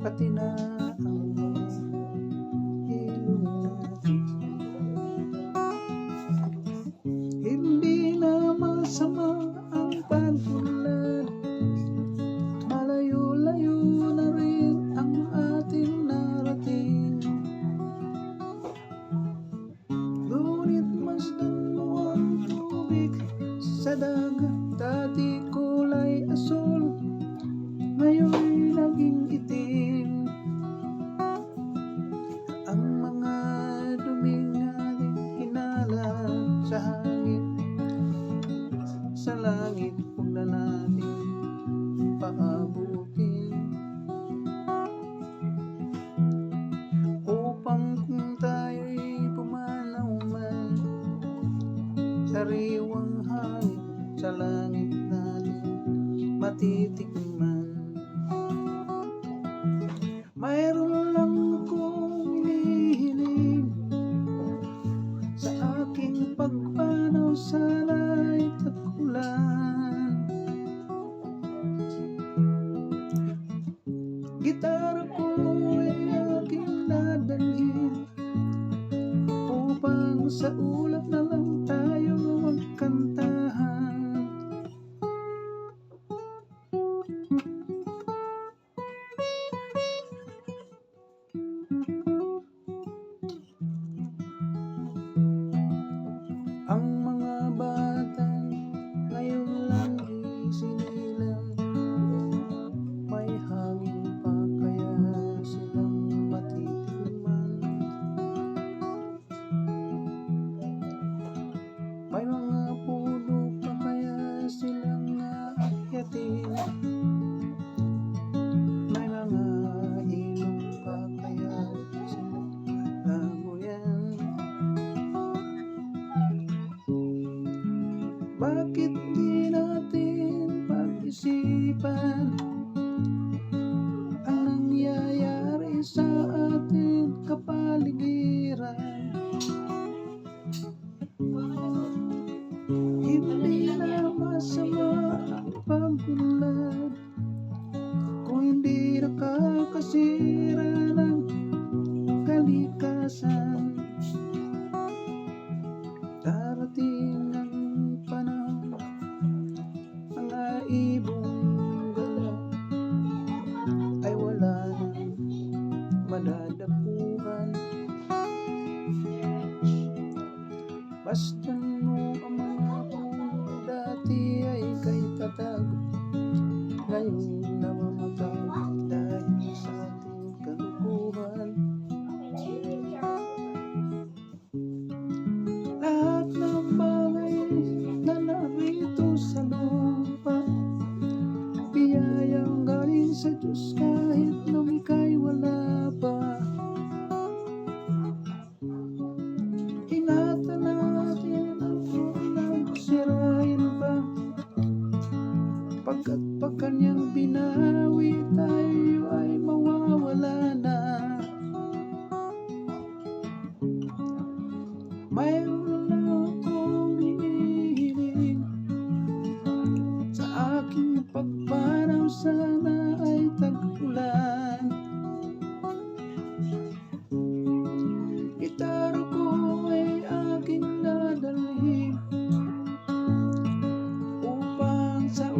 pati na ang mga ilong natin. Hindi na masama ang pag-unlad, malayo-layo na rin ang ating narating. Ngunit masdan mo ang tubig sa dagat, dati kulay asul, ngayon'y naging itim. Ang mga duming ating hinala sa hangin, sa langit huwag na natin paabutin, upang kung tayo'y pumanaw man, sariwang hangin sa langit natin matitikman. Mayroon lang akong hinihiling, sa aking pagpanaw sana'y tag-ulan. Gitara ko ay aking dadalhin, upang sa ulap na lang tayo magkantahan. Ang mga batang ngayon lang isinilang, may hangin pa kaya silang matitikman. May mga puno pa kaya silang aakyatin. May mga ilong pa kaya silang lamuyan. Bakit di natin pag-isipan ang nangyayari sa ating kapaligiran? Hindi na masama ang pag-unlad, kung hindi nakakasira ng kalikasan. Darating ang panahon, mga ibong gala ay wala nang madadapuhan. Bastan mo ang mga puno dati ay kay tatag, ngayon namamatay dahil sa ating kalukuhan. Lahat ng bagay na narito sa lupa, biyayang galing sa Diyos kahit nung ika'y wala pa. Ingatan natin ang unang sirain pa, pagkat pag kanyang binawi tayo ay mawawala na. Mayroon na akong hinihiling, sa aking pagpanaw sana ay tag-ulan. Gitara ko ay aking dadalhin, upang sa